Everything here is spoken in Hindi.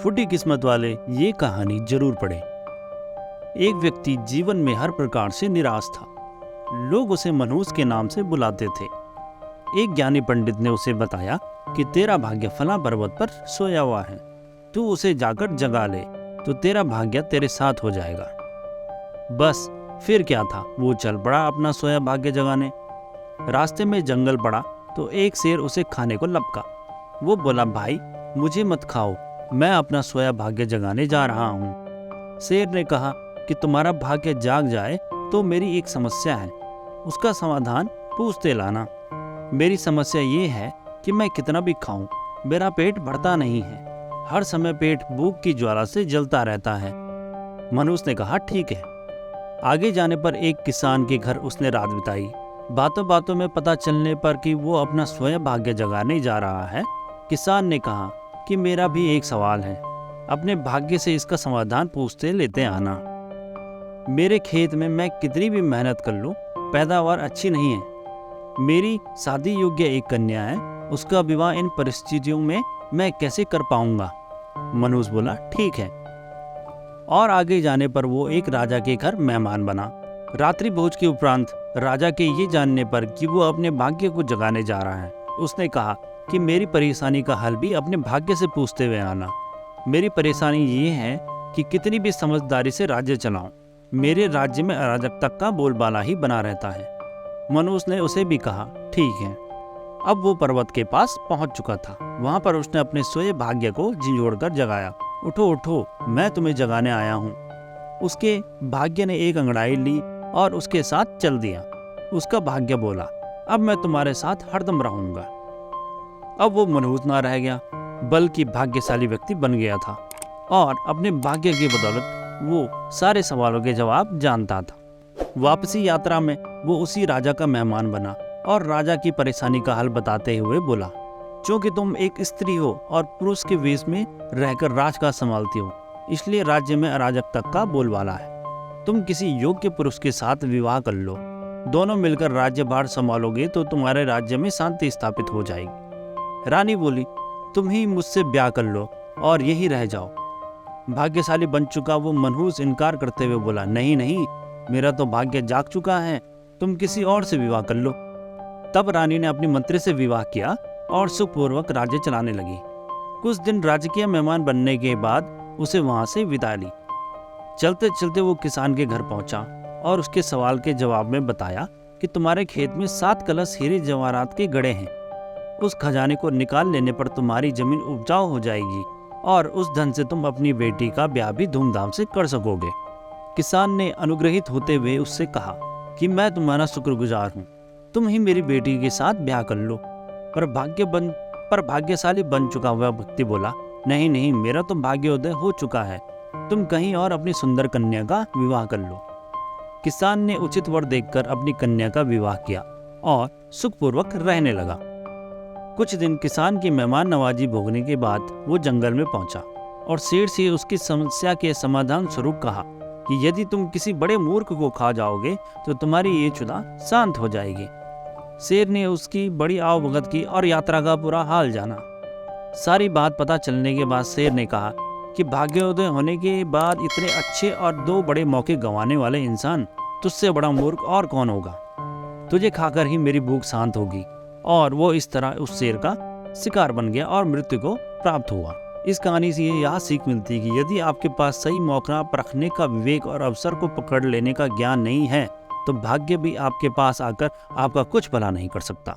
फूटी किस्मत वाले ये कहानी जरूर पढ़ें। एक व्यक्ति जीवन में हर प्रकार से निराश था। लोग उसे मनहूस के नाम से बुलाते थे। एक ज्ञानी पंडित ने उसे बताया कि तेरा भाग्य फला पर्वत पर सोया हुआ है, तू उसे जाकर जगा ले तो तेरा भाग्य तेरे साथ हो जाएगा। बस फिर क्या था, वो चल पड़ा अपना सोया भाग्य जगाने। रास्ते में जंगल पड़ा तो एक शेर उसे खाने को लपका। वो बोला, भाई मुझे मत खाओ, मैं अपना सोया भाग्य जगाने जा रहा हूँ। शेर ने कहा कि तुम्हारा भाग्य जाग जाए तो मेरी एक समस्या है, उसका समाधान पूछते लाना। मेरी समस्या ये है कि मैं कितना भी खाऊं, मेरा पेट भरता नहीं है, हर समय पेट भूख की ज्वाला से जलता रहता है। मनहूस ने कहा, ठीक है। आगे जाने पर एक किसान के घर उसने रात बिताई। बातों बातों में पता चलने पर कि वो अपना स्वयं भाग्य जगाने जा रहा है, किसान ने कहा कि मेरा भी एक सवाल है, अपने भाग्य से इसका समाधान पूछते लेते आना। मेरे खेत में मैं कितनी भी मेहनत कर लूं, पैदावार अच्छी नहीं है। मेरी शादी योग्य एक कन्या है, उसका विवाह इन परिस्थितियों में मैं कैसे कर पाऊंगा। मनहूस बोला, ठीक है। और आगे जाने पर वो एक राजा के घर मेहमान बना। रात्रि भोज के उपरांत राजा के ये जानने पर कि वो अपने भाग्य को जगाने जा रहा है, उसने कहा कि मेरी परेशानी का हल भी अपने भाग्य से पूछते हुए आना। मेरी परेशानी ये है कि कितनी भी समझदारी से राज्य चलाऊं, मेरे राज्य में अराजकता का बोलबाला ही बना रहता है। मनहूस ने उसे भी कहा, ठीक है। अब वो पर्वत के पास पहुंच चुका था। वहां पर उसने अपने सोए भाग्य को झिंझोड़कर जगाया। उठो उठो, मैं तुम्हें जगाने आया हूँ। उसके भाग्य ने एक अंगड़ाई ली और उसके साथ चल दिया। उसका भाग्य बोला, अब मैं तुम्हारे साथ हरदम रहूंगा। अब वो मनहूस ना रह गया, बल्कि भाग्यशाली व्यक्ति बन गया था और अपने भाग्य की बदौलत वो सारे सवालों के जवाब जानता था। वापसी यात्रा में वो उसी राजा का मेहमान बना और राजा की परेशानी का हल बताते हुए बोला, क्योंकि तुम एक स्त्री हो और पुरुष के वेश में रहकर राजकाज संभालती हो, इसलिए राज्य में अराजकता का बोलबाला है। तुम किसी योग्य पुरुष के साथ विवाह कर लो, दोनों मिलकर राज्यभार संभालोगे तो तुम्हारे राज्य में शांति स्थापित हो जाएगी। रानी बोली, तुम ही मुझसे ब्याह कर लो और यही रह जाओ। भाग्यशाली बन चुका वो मनहूस इनकार करते हुए बोला, नहीं नहीं, मेरा तो भाग्य जाग चुका है, तुम किसी और से विवाह कर लो। तब रानी ने अपनी मंत्री से विवाह किया और सुखपूर्वक राज्य चलाने लगी। कुछ दिन राजकीय मेहमान बनने के बाद उसे वहां से विदा ली। चलते चलते वो किसान के घर पहुंचा और उसके सवाल के जवाब में बताया कि तुम्हारे खेत में 7 कलश हीरे जवाहरात के गड़े हैं। उस खजाने को निकाल लेने पर तुम्हारी जमीन उपजाऊ हो जाएगी और उस धन से तुम अपनी बेटी का ब्याह भी धूमधाम से कर सकोगे। किसान ने अनुग्रहित होते हुए उससे कहा कि मैं तुम्हारा शुक्रगुजार हूँ, तुम ही मेरी बेटी के साथ ब्याह कर लो। पर भाग्यशाली बन चुका हुआ व्यक्ति बोला, नहीं नहीं, मेरा तो भाग्योदय हो चुका है, तुम कहीं और अपनी सुंदर कन्या का विवाह कर लो। किसान ने उचित वर देखकर अपनी कन्या का विवाह किया और सुखपूर्वक रहने लगा। कुछ दिन किसान की मेहमान नवाजी भोगने के बाद वो जंगल में पहुंचा और शेर से उसकी समस्या के समाधान स्वरूप कहा कि यदि तुम किसी बड़े मूर्ख को खा जाओगे तो तुम्हारी ये चुदा शांत हो जाएगी। शेर ने उसकी बड़ी आवभगत की और यात्रा का पूरा हाल जाना। सारी बात पता चलने के बाद शेर ने कहा कि भाग्योदय होने के बाद इतने अच्छे और 2 बड़े मौके गंवाने वाले इंसान तुझसे बड़ा मूर्ख और कौन होगा। तुझे खाकर ही मेरी भूख शांत होगी। और वो इस तरह उस शेर का शिकार बन गया और मृत्यु को प्राप्त हुआ। इस कहानी से यह सीख मिलती है कि यदि आपके पास सही मौका परखने का विवेक और अवसर को पकड़ लेने का ज्ञान नहीं है तो भाग्य भी आपके पास आकर आपका कुछ भला नहीं कर सकता।